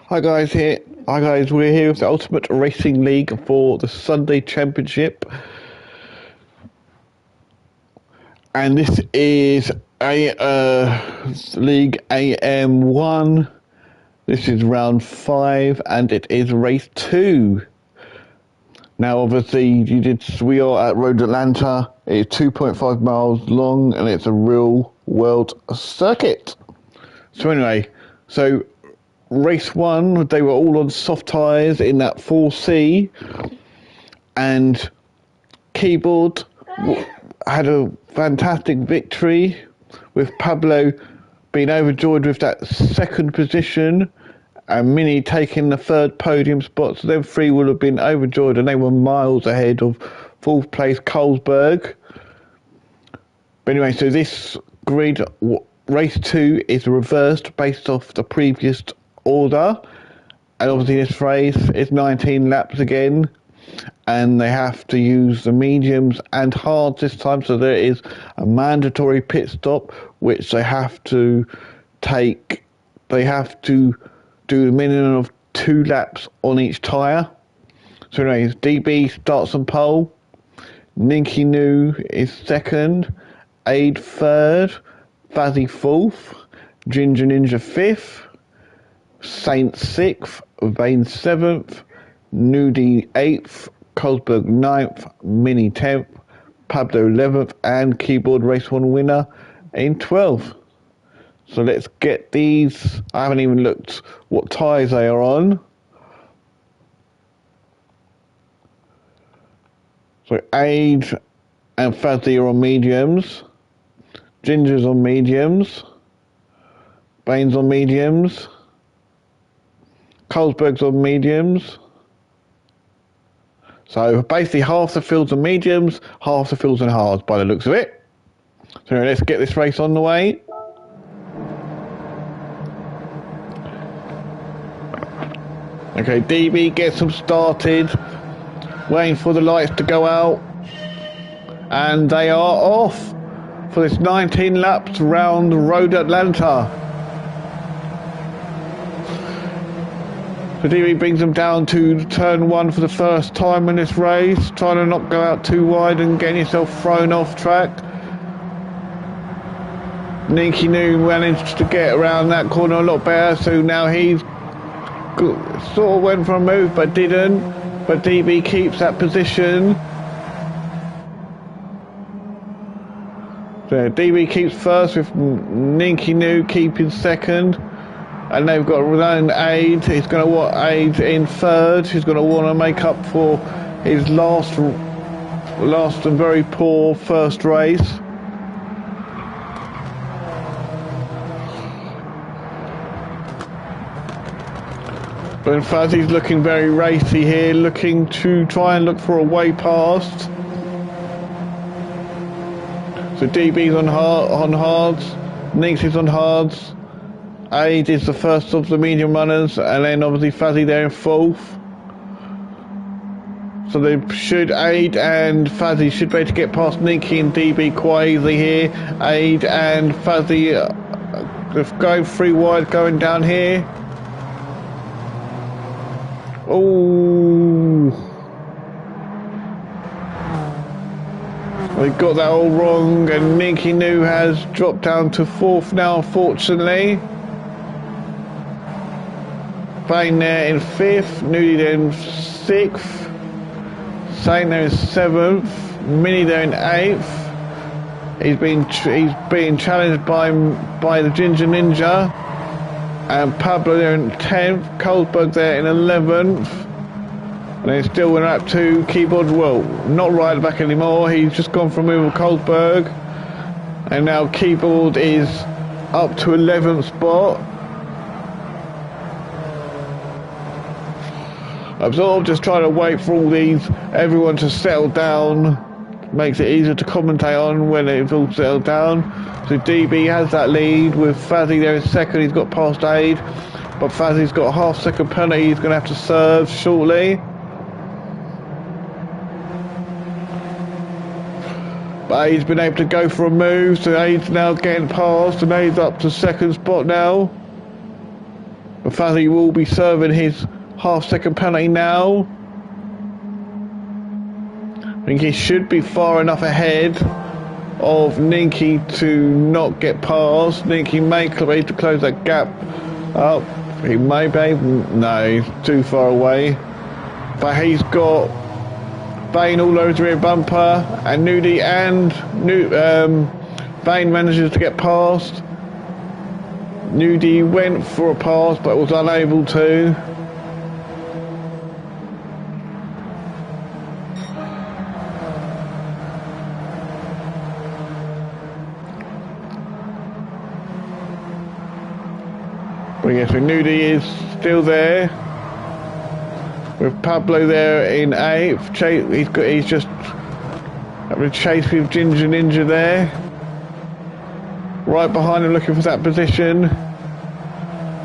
Hi guys, we're here with the Ultimate Racing League for the Sunday Championship. And this is League AM1. This is round 5 and it is race 2. Now obviously we are at Road Atlanta. It's 2.5 miles long and it's a real world circuit. So anyway, race 1, they were all on soft tyres in that 4C, and Keyboard had a fantastic victory with Pablo being overjoyed with that second position and Mini taking the third podium spot. So them three would have been overjoyed and they were miles ahead of fourth place Colesberg. But anyway, so this grid, race 2 is reversed based off the previous order, and obviously this race is 19 laps again, and they have to use the mediums and hards this time, so there is a mandatory pit stop which they have to take. They have to do a minimum of 2 laps on each tyre. So anyways, DB starts on pole, Ninky New is second, Aid third, Fazzy fourth, Ginger Ninja fifth, Saint 6th, Vane 7th, Nudie 8th, Colesberg 9th, Mini 10th, Pablo 11th, and Keyboard Race 1 winner in 12th. So let's get these. I haven't even looked what tyres they are on. So Aid and Fazzy are on mediums, Ginger's on mediums, Vane's on mediums, Colesberg's on mediums. So basically half the field's on mediums, half the field's on hards by the looks of it. So let's get this race on the way. Okay, DB gets them started, waiting for the lights to go out. And they are off for this 19 laps round Road Atlanta. So DB brings them down to turn 1 for the first time in this race, trying to not go out too wide and getting yourself thrown off track. Ninky New managed to get around that corner a lot better, so now he's sort of went for a move but didn't. But DB keeps that position. So DB keeps first with Ninky New keeping second. And they've got Ronan Aid. He's going to want Aid in third. He's going to want to make up for his last and very poor first race. But Fuzzy's looking very racy here, looking to try and look for a way past. So DB's on hards, Ninks is on hards. Aid is the first of the medium runners, and then obviously Fazzy there in fourth. So they should, Aid and Fazzy should be able to get past Ninky and DB quite easily here. Aid and Fazzy going 3 wide going down here. Oh, they got that all wrong, and Ninky New has dropped down to 4th now, unfortunately. Vane there in 5th, Nudie there in 6th, Saint there in 7th, Mini there in 8th. He's being challenged by the Ginger Ninja, and Pablo there in 10th, Colesberg there in 11th, and then still in lap 2. Keyboard, well, not right back anymore. He's just gone for a move with Colesberg, and now Keyboard is up to 11th spot. I'm sort of just trying to wait for everyone to settle down. Makes it easier to commentate on when it's all settled down. So DB has that lead with Fazzy there in second. He's got past Aid, but Fazzy's got a half-second penalty. He's going to have to serve shortly. But Aid's been able to go for a move, so Aid's now getting past, and Aid's up to second spot now. Fuzzy will be serving his half-second penalty now. I think he should be far enough ahead of Ninky to not get past. Ninky may be able to close that gap up. He may be able... No, he's too far away. But he's got Bain all over his rear bumper, and Nudie and Bain manages to get past. Nudie went for a pass but was unable to. But yes, Nudie is still there. With Pablo there in 8th. He's just having a chase with Ginger Ninja there. Right behind him looking for that position.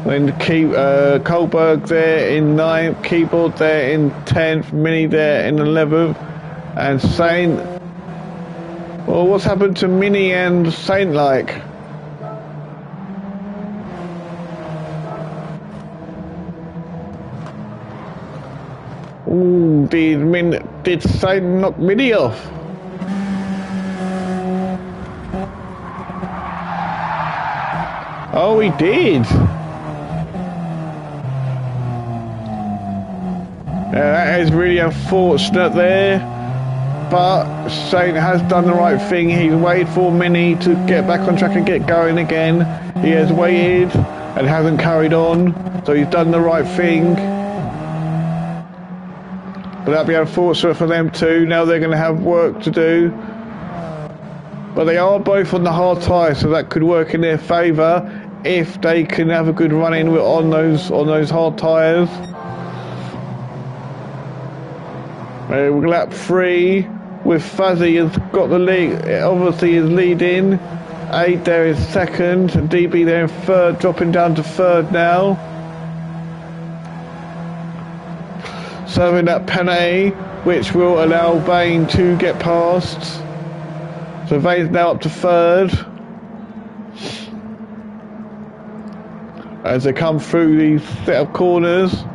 Then Kohlberg there in 9th, Keyboard there in 10th, Mini there in 11th, and Saint. Well, what's happened to Mini and Saint like? Ooh, did Saint knock Mini off? Oh, he did. Yeah, that is really unfortunate there. But Saint has done the right thing. He's waited for Mini to get back on track and get going again. He has waited and hasn't carried on. So he's done the right thing. But that'll be unfortunate for them too. Now they're going to have work to do. But they are both on the hard tyre, so that could work in their favour if they can have a good run in on those hard tyres. Lap 3 with Fuzzy has got the lead. Obviously is leading. 8 there is 2nd. DB there in 3rd, dropping down to 3rd now. Serving that penalty, which will allow Bain to get past. So Bain's now up to 3rd. As they come through these set of corners.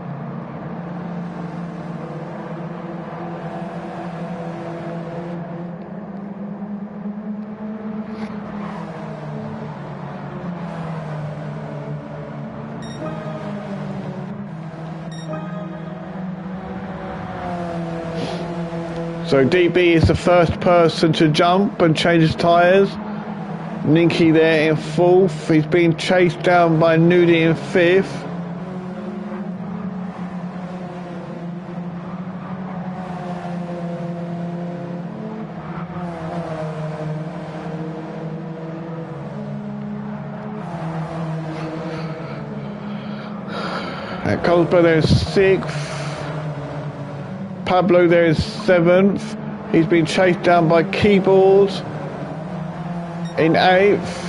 So DB is the first person to jump and change his tyres. Ninky there in 4th. He's being chased down by Nudie in 5th. And Colesberg there is 6th. Pablo there is 7th. He's been chased down by Keyboard in 8th.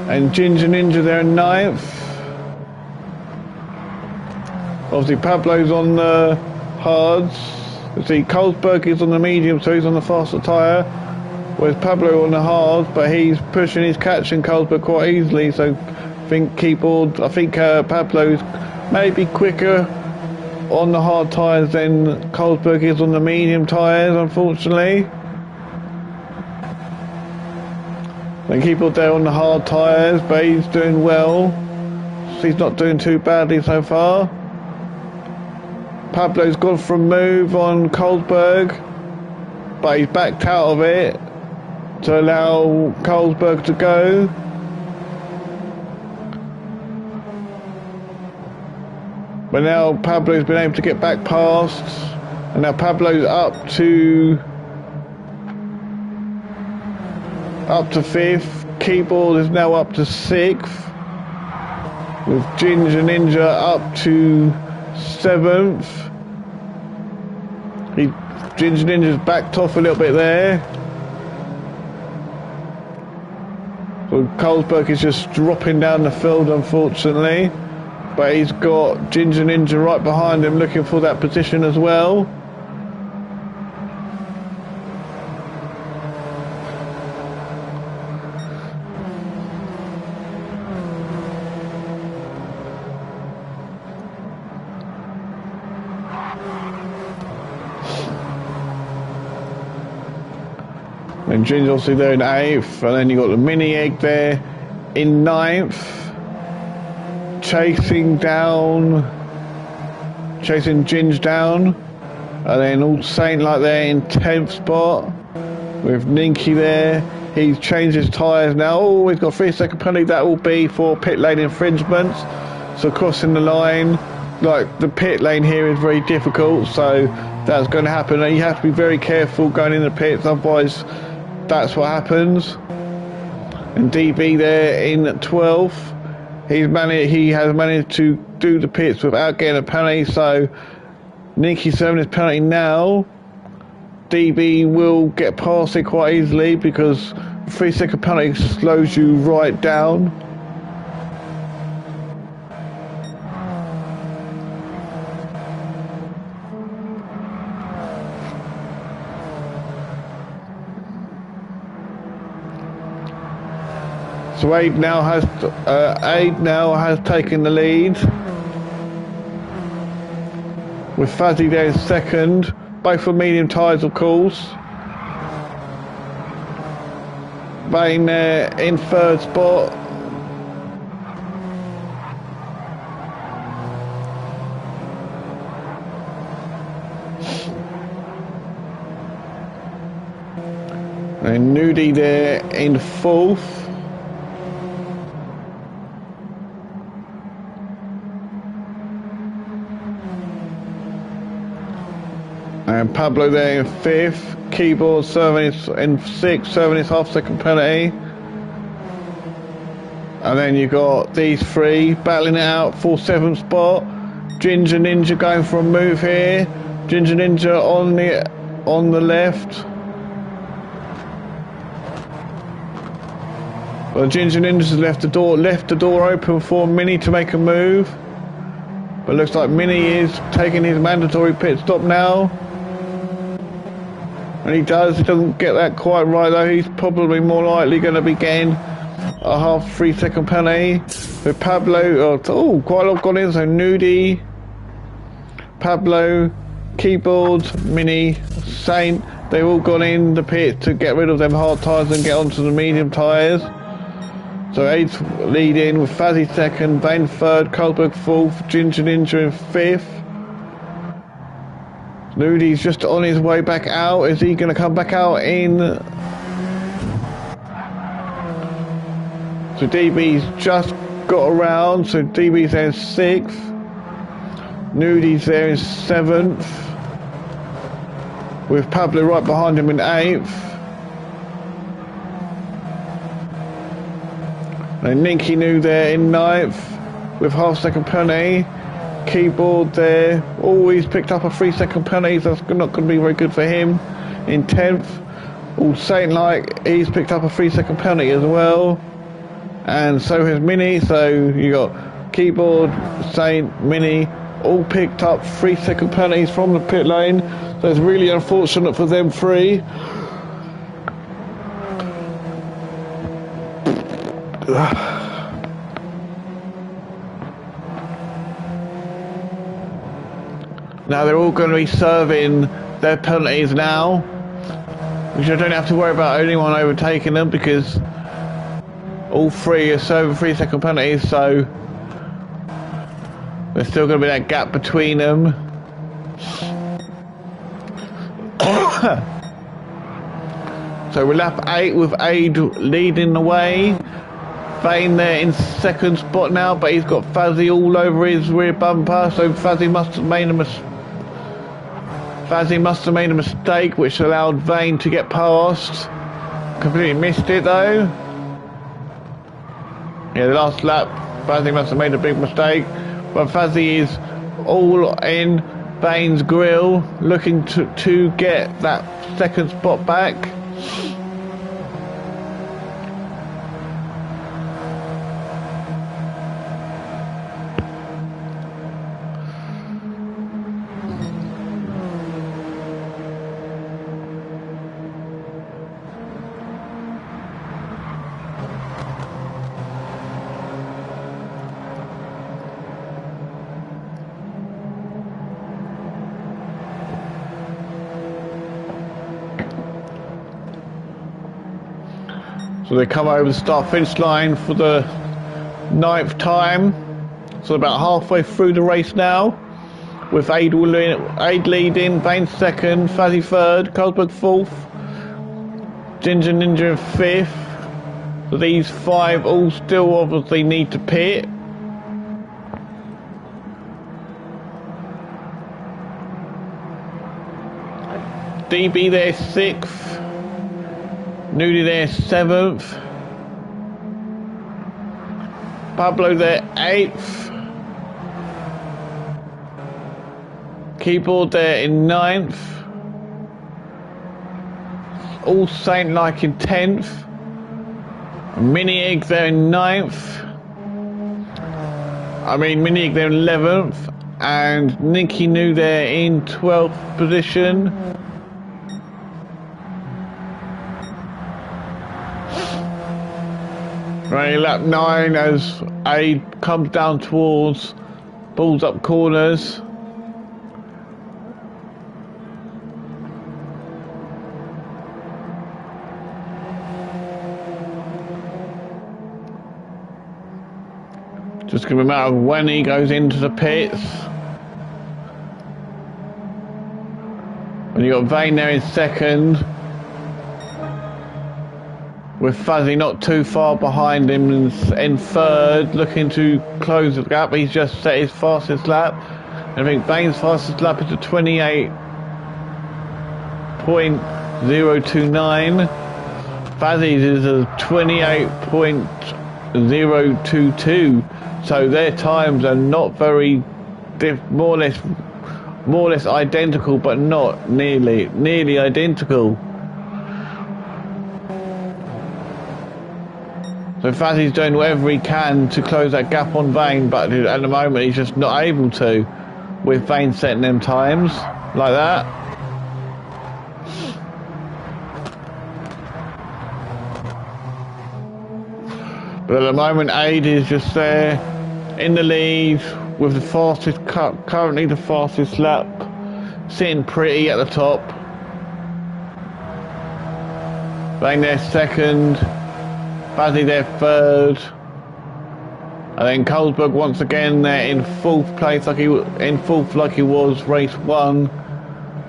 And Ginger Ninja there in 9th. Obviously Pablo's on the hards. You see Colesberg is on the medium, so he's on the faster tyre. Whereas Pablo on the hard, but he's pushing his catching Colesberg quite easily, so I think Pablo's maybe quicker on the hard tyres than Colesberg is on the medium tyres, unfortunately. Then Keyboard there on the hard tyres, but he's doing well. He's not doing too badly so far. Pablo's gone for a move on Colesberg, but he's backed out of it to allow Colesberg to go. But now Pablo's been able to get back past, and now Pablo's up to 5th. Keyboard is now up to 6th, with Ginger Ninja up to 7th. Ginger Ninja's backed off a little bit there. So Colesberg is just dropping down the field, unfortunately. But he's got Ginger Ninja right behind him looking for that position as well. And Gin's obviously there in 8th, and then you got the mini egg there in 9th, chasing Ginge down, and then All Saint like there in 10th spot with Ninky there. He's changed his tyres now. Oh, he's got 3-second penalty. That will be for pit lane infringements. So crossing the line, like the pit lane here is very difficult, so that's going to happen. And you have to be very careful going in the pits, otherwise that's what happens. And DB there in 12th. He has managed to do the pits without getting a penalty, so Ninky's serving his penalty now. DB will get past it quite easily because 3-second penalty slows you right down. So Aid now has taken the lead with Fuzzy there in second. Both for medium tyres, of course. Vane there in third spot. And Nudie there in fourth. And Pablo there in 5th, Keyboard serving in 6th, serving his half-second penalty. And then you got these 3 battling it out for 7th spot. Ginger Ninja going for a move here. Ginger Ninja on the left. Well, Ginger Ninja's left the door open for Mini to make a move. But looks like Mini is taking his mandatory pit stop now. And he doesn't get that quite right though. He's probably more likely going to be getting a half 3-second penalty. With Pablo, quite a lot gone in, so Nudie, Pablo, Keyboard, Mini, Saint, they've all gone in the pit to get rid of them hard tyres and get onto the medium tyres. So 8th leading with Fazzy 2nd, Vane 3rd, Kohlberg 4th, Ginger Ninja in 5th. Nudie's just on his way back out. Is he going to come back out in? So DB's just got around. So DB's there in 6th. Nudie's there in 7th. With Pablo right behind him in 8th. And Ninky New there in 9th. With half-second penalty. Keyboard there, always picked up a 3-second penalty, so that's not going to be very good for him. In 10th, All Saint like he's picked up a 3-second penalty as well, and so has Mini. So you got Keyboard, Saint, Mini, all picked up 3-second penalties from the pit lane. So it's really unfortunate for them 3. Now they're all going to be serving their penalties now, which I don't have to worry about anyone overtaking them because all 3 are serving 3-second penalties, so there's still going to be that gap between them. So we're lap 8 with Aid leading the way. Vane there in 2nd spot now, but he's got Fuzzy all over his rear bumper, so Fuzzy must have made a mistake which allowed Vane to get past. Completely missed it though. Yeah, the last lap Fuzzy must have made a big mistake, but Fuzzy is all in Vane's grill looking to get that 2nd spot back. So they come over the start finish line for the 9th time. So about halfway through the race now, with Aid leading, Vane second, Fazzy third, Carlsberg fourth, Ginger Ninja in fifth. So these 5 all still obviously need to pit. DB there 6th, Nudie there 7th, Pablo there 8th, Keyboard there in 9th, All Saint like in 10th, Mini Egg there in 9th, Mini Egg there in 11th, and Nicky New there in 12th position. Running lap 9 as Aid comes down towards balls up corners. Just going to be a matter of when he goes into the pits. And you got Vane there in second, with Fuzzy not too far behind him in third, looking to close the gap. He's just set his fastest lap. I think Vane's fastest lap is a 28.029. Fuzzy's is a 28.022. So their times are not very more or less identical, but not nearly identical. So Fazzy's doing whatever he can to close that gap on Vane, but at the moment he's just not able to, with Vane setting them times like that. But at the moment Aid is just there in the lead with the fastest, currently the fastest lap, sitting pretty at the top. Vane there second, Fazzy there third, and then Carlsberg once again there in fourth place, like he was race 1,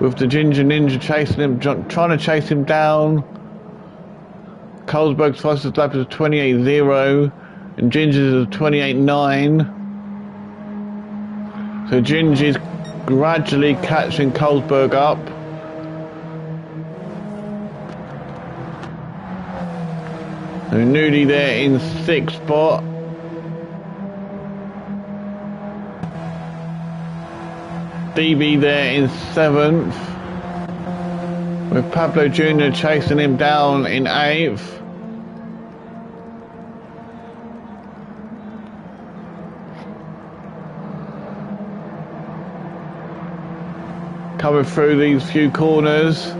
with the Ginger Ninja chasing him, trying to chase him down. Carlsberg's fastest lap is a 28.0, and Ginger's is a 28.9. So Ginger's gradually catching Carlsberg up. So Nudie there in 6th spot. DB there in 7th. With Pablo Jr. chasing him down in 8th. Coming through these few corners.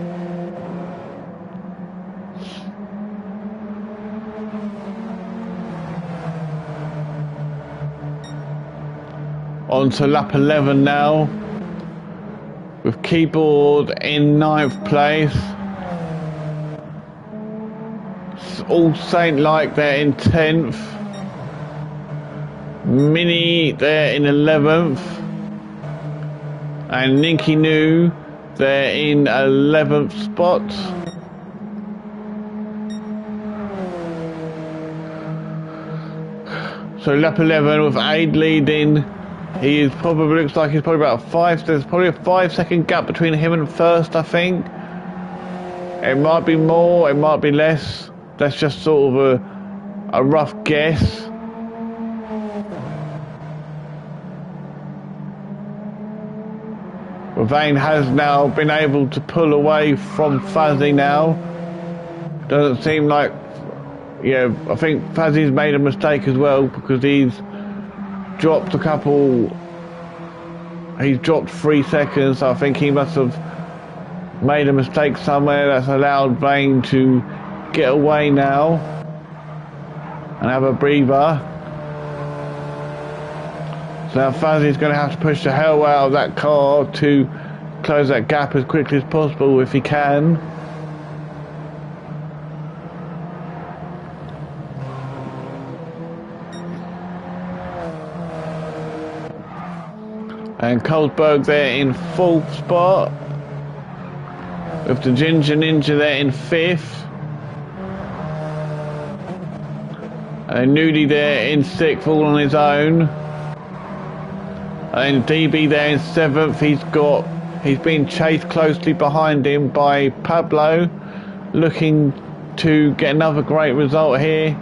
On to lap 11 now, with Keyboard in 9th place. All Saint like there in 10th. Mini there in 11th. And Nicky New there in 11th spot. So lap 11 with Aid leading. He is probably, looks like he's probably about there's probably a 5-second gap between him and first, I think. It might be more, it might be less. That's just sort of a rough guess. Vane has now been able to pull away from Fuzzy now. Doesn't seem like, yeah, I think Fuzzy's made a mistake as well, because he's dropped he's dropped 3 seconds, so I think he must have made a mistake somewhere that's allowed Vane to get away now and have a breather. So now Fuzzy's going to have to push the hell out of that car to close that gap as quickly as possible if he can. And Carlsberg there in 4th spot, with the Ginger Ninja there in 5th. And Nudie there in 6th, all on his own. And DB there in 7th. He's been chased closely behind him by Pablo, looking to get another great result here.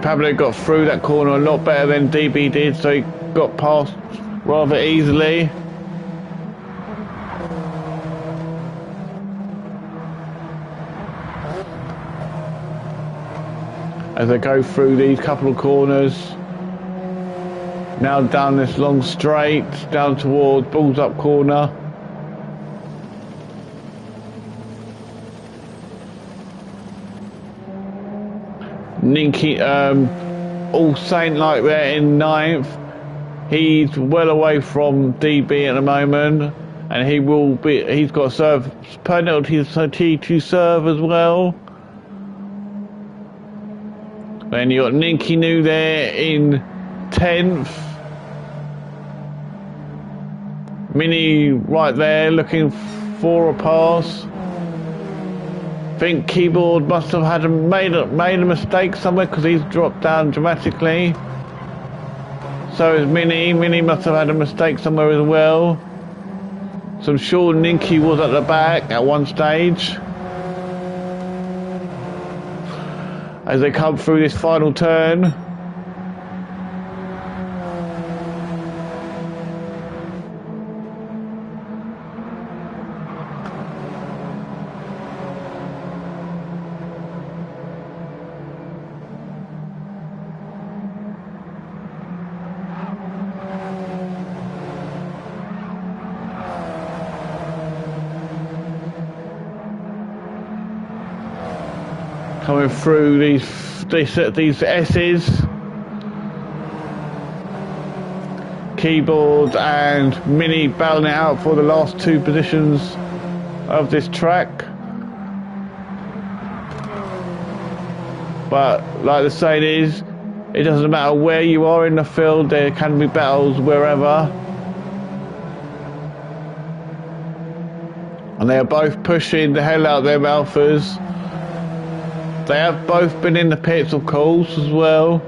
Pablo got through that corner a lot better than DB did, so he got past rather easily. As they go through these couple of corners, now down this long straight, down towards Balls Up corner. Ninky, All Saint like there in 9th. He's well away from DB at the moment, and he's got to serve penalties to serve as well. Then you got Ninky New there in 10th. Mini right there looking for a pass. I think Keyboard must have made a mistake somewhere, because he's dropped down dramatically. So is Mini. Mini must have had a mistake somewhere as well. So I'm sure Ninky was at the back at one stage. As they come through this final turn. Coming through these S's. Keyboard and Mini battling it out for the last 2 positions of this track. But like the saying is, it doesn't matter where you are in the field, there can be battles wherever. And they are both pushing the hell out of their alphas. They have both been in the pits, of course, as well.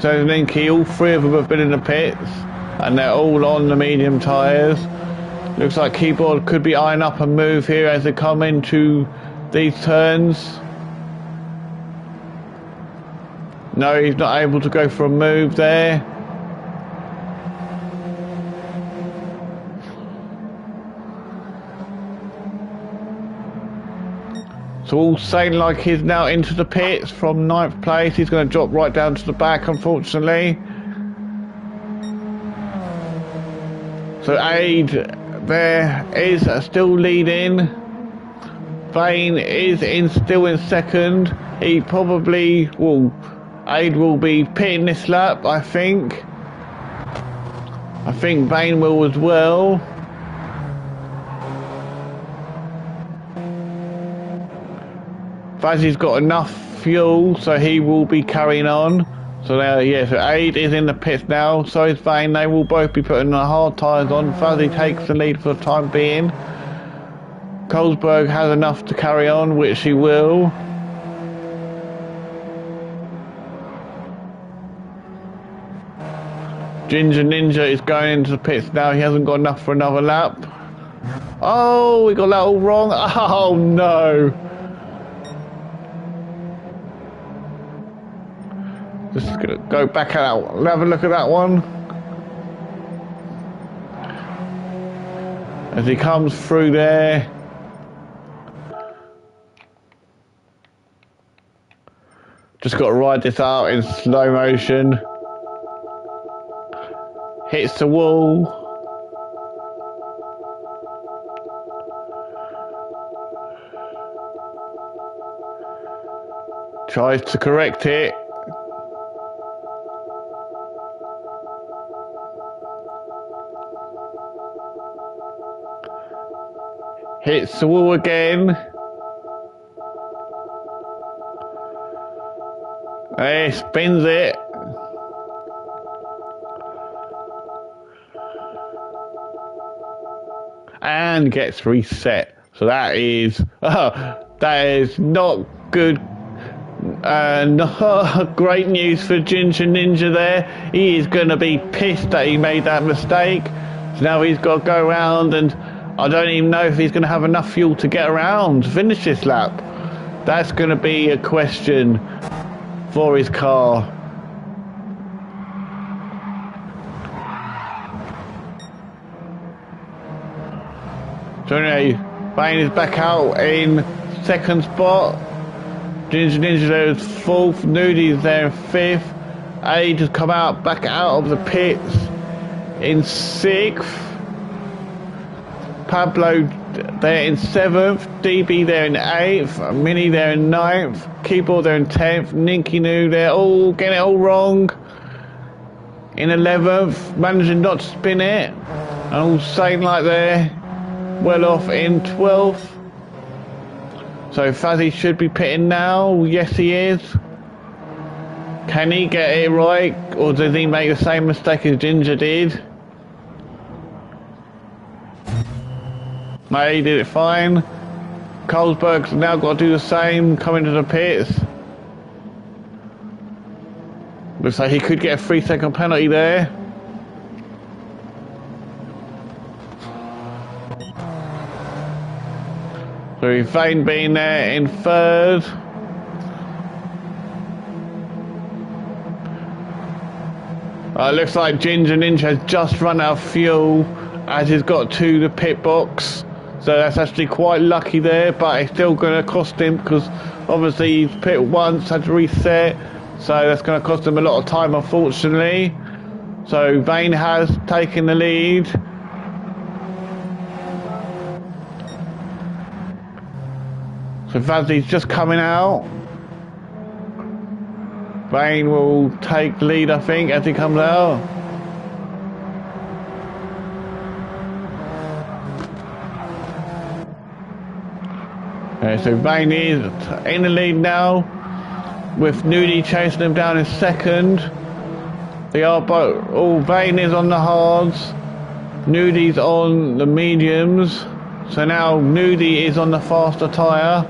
So Ninky, all 3 of them have been in the pits, and they're all on the medium tyres. Looks like Keyboard could be eyeing up a move here as they come into these turns. No, he's not able to go for a move there. So All Saint like he's now into the pits from 9th place. He's going to drop right down to the back, unfortunately. So Aid there is still leading. Vane is still in 2nd. He probably will. Aid will be pitting this lap, I think. I think Vane will as well. Fazzy's got enough fuel, so he will be carrying on. So now, yeah, so Aid is in the pits now, so is Vane. They will both be putting the hard tyres on. Fuzzy takes the lead for the time being. Carlsberg has enough to carry on, which he will. Ginger Ninja is going into the pits now. He hasn't got enough for another lap. Oh, we got that all wrong. Oh, no. Just gonna go back out, have a look at that one. As he comes through there. Just got to ride this out in slow motion. Hits the wall. Tries to correct it. Hits the wall again. He spins it. And gets reset. So that is not good. Not great news for Ginger Ninja there. He is going to be pissed that he made that mistake. So now he's got to go around, and I don't even know if he's going to have enough fuel to get around to finish this lap. That's going to be a question for his car. So anyway, Bane is back out in second spot. Ginger Ninja there is fourth. Nudi's there in fifth. Age has come back out of the pits in sixth. Pablo there in seventh. DB there in eighth. Mini there in ninth. Keyboard there in 10th. Ninky Noo there, all getting it all wrong. In 11th, managing not to spin it. And all saying like there, well off in 12th. So Fuzzy should be pitting now. Yes, he is. Can he get it right, or does he make the same mistake as Ginger did? No, he did it fine. Carlsberg's now got to do the same, coming to the pits. Looks like he could get a 3-second penalty there. So Vane being there in third. Looks like Ginger Ninja has just run out of fuel as he's got to the pit box. So that's actually quite lucky there, but it's still going to cost him because obviously he's pit once, had to reset. So that's going to cost him a lot of time, unfortunately. So Vane has taken the lead. So Vazzy's just coming out. Vane will take the lead, I think, as he comes out. So Vane is in the lead now, with Nudie chasing him down in second. They are both. Oh, Vane is on the hards. Nudie's on the mediums. So now Nudie is on the faster tyre.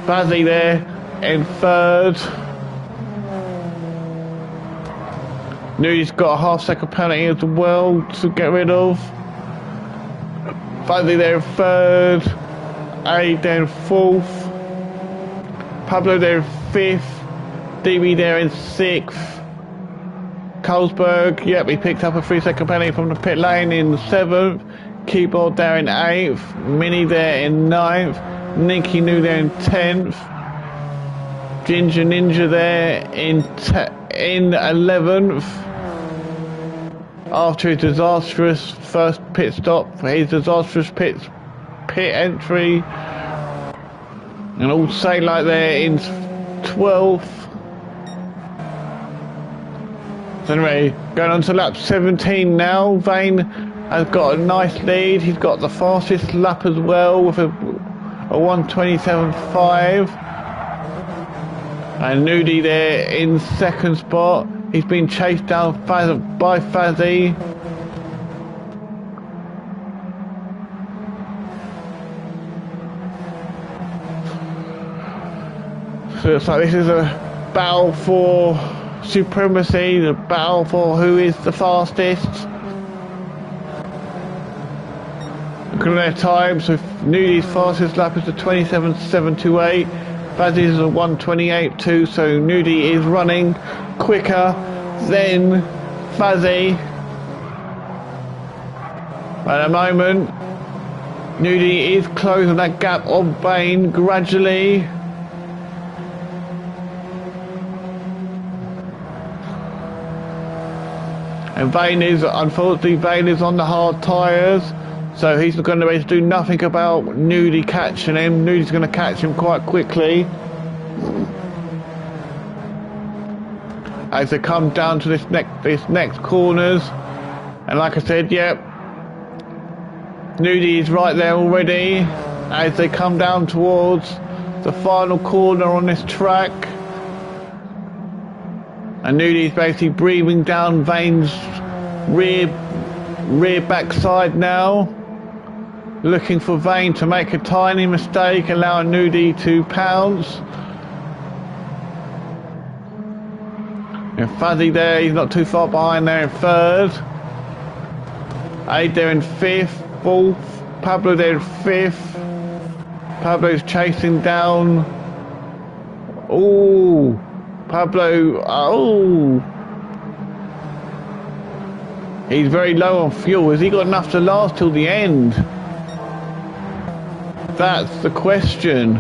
Fuzzy there in third. Nudie's got a half-second penalty as well to get rid of. Fuzzy there in third. Aid there in fourth. Pablo there in fifth. DB there in sixth. Carlsberg, yep, he picked up a 3-second penalty from the pit lane in seventh. Keyboard there in eighth. Mini there in ninth. Ninky Noo there in 10th. Ginger Ninja there in 11th. After his disastrous first pit stop, his disastrous pit entry. And all say like there in 12th. So anyway, going on to lap 17 now. Vane has got a nice lead. He's got the fastest lap as well with a 1:27.5, and Nudie there in second spot. He's been chased down by Fazzy. So it's like this is a battle for supremacy, the battle for who is the fastest. Look at their time. So Nudie's fastest lap is a 27.728. Fazzy's a 1:28.2. So Nudie is running quicker than Fazzy at the moment. Nudie is closing that gap on Bane gradually. And Vane is, unfortunately, Vane is on the hard tyres. So he's going to be able to do nothing about Nudie catching him. Nudie's going to catch him quite quickly. As they come down to this next corners. And like I said, yep. Nudie is right there already. as they come down towards the final corner on this track. And Nudi's basically breathing down Vane's rear backside now, looking for Vane to make a tiny mistake, allowing Nudi to pounce. And Fuzzy there, he's not too far behind there in third. Aid there in fifth, fourth. Pablo there in fifth. Pablo's chasing down. Oh, Pablo, oh. He's very low on fuel. Has he got enough to last till the end? That's the question.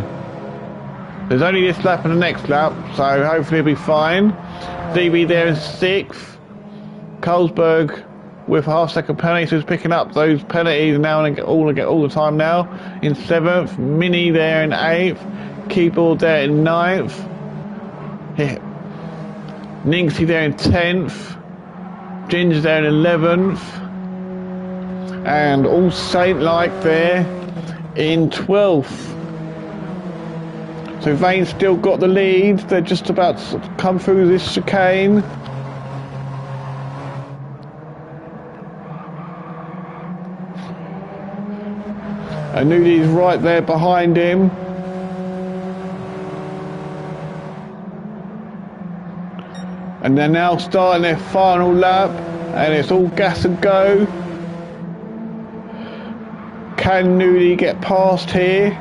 There's only this lap and the next lap, so hopefully he'll be fine. DB there in sixth. Colesberg with a half-second penalty, so he's picking up those penalties now and all the time now. In seventh, Mini there in eighth. Keyboard there in ninth. Ninxie there in 10th. Ginger there in 11th. And All Saint-like there in 12th. So Vane's still got the lead. They're just about to come through this chicane. And Nudi's right there behind him. And they're now starting their final lap, and it's all gas and go. Can Nudi get past here?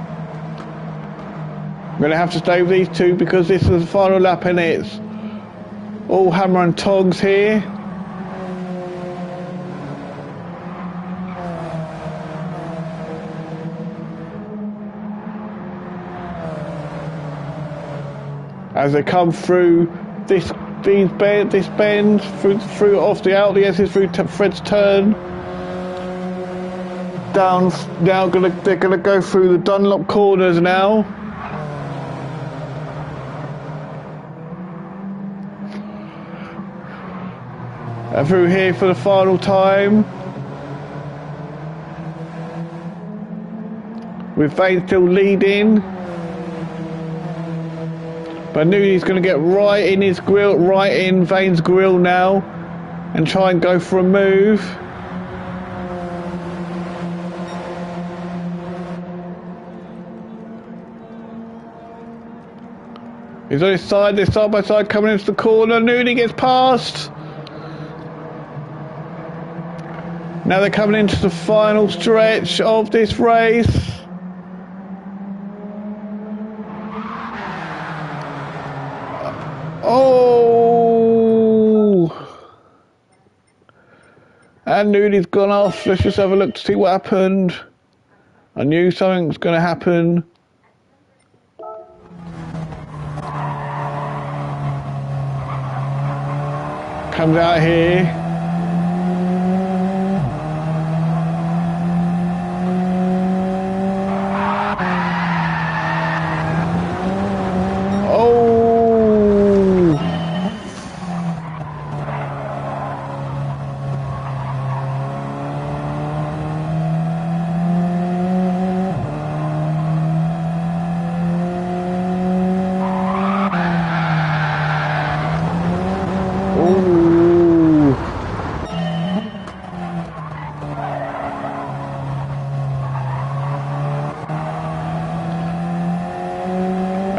I'm going to have to stay with these two because this is the final lap and it's all hammer and tongs here. As they come through this bend through off the out the S's through Fred's turn. Down now, they're gonna go through the Dunlop corners now. And through here for the final time. With Vane still leading. But Nudi's going to get right in his grill, right in Vane's grill now, and try and go for a move. He's on his side, they're side by side coming into the corner. Nudi gets past. Now they're coming into the final stretch of this race. Oh! And Nudi's gone off. Let's just have a look to see what happened. I knew something was going to happen. Comes out here.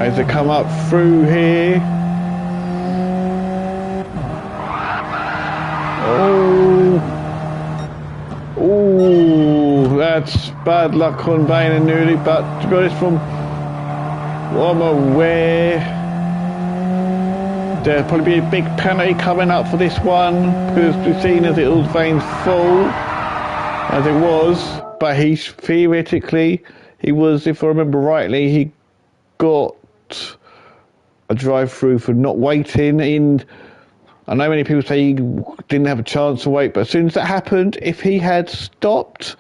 As they come up through here. Oh, that's bad luck on Vane and Nudi, but to be honest, from what I'm aware, there'll probably be a big penalty coming up for this one, because we've seen as it was Vane's fault, as it was, but he theoretically, he was, if I remember rightly, he got a drive-through for not waiting. And I know many people say he didn't have a chance to wait, but as soon as that happened, if he had stopped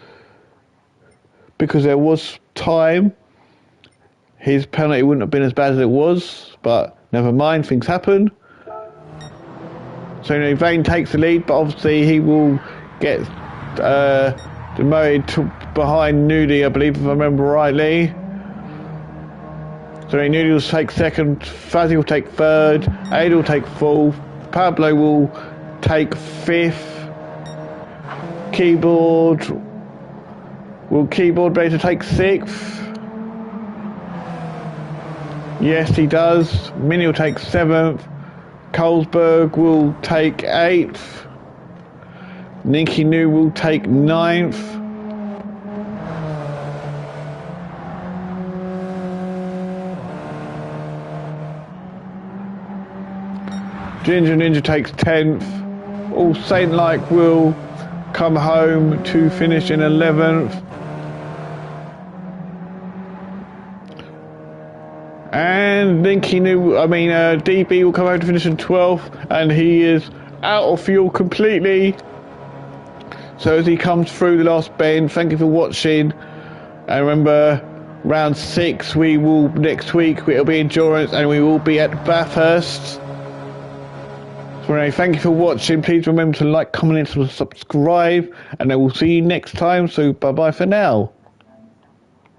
because there was time, his penalty wouldn't have been as bad as it was, but never mind, things happen. So Vane takes the lead, but obviously he will get the demoted to behind Nudie, I believe, if I remember rightly. So Nudie will take second, Fuzzy will take third, Ada will take fourth, Pablo will take fifth. Keyboard be able to take sixth? Yes, he does. Minnie will take seventh. Colesberg will take eighth. Nikki New will take ninth. Ginger Ninja takes 10th. All Saint Like will come home to finish in 11th. And DB will come home to finish in 12th, and he is out of fuel completely. So as he comes through the last bend, thank you for watching. And remember, round 6 next week it'll be endurance, and we will be at Bathurst. So anyway, thank you for watching. Please remember to like, comment, and subscribe, and I will see you next time. So bye bye for now.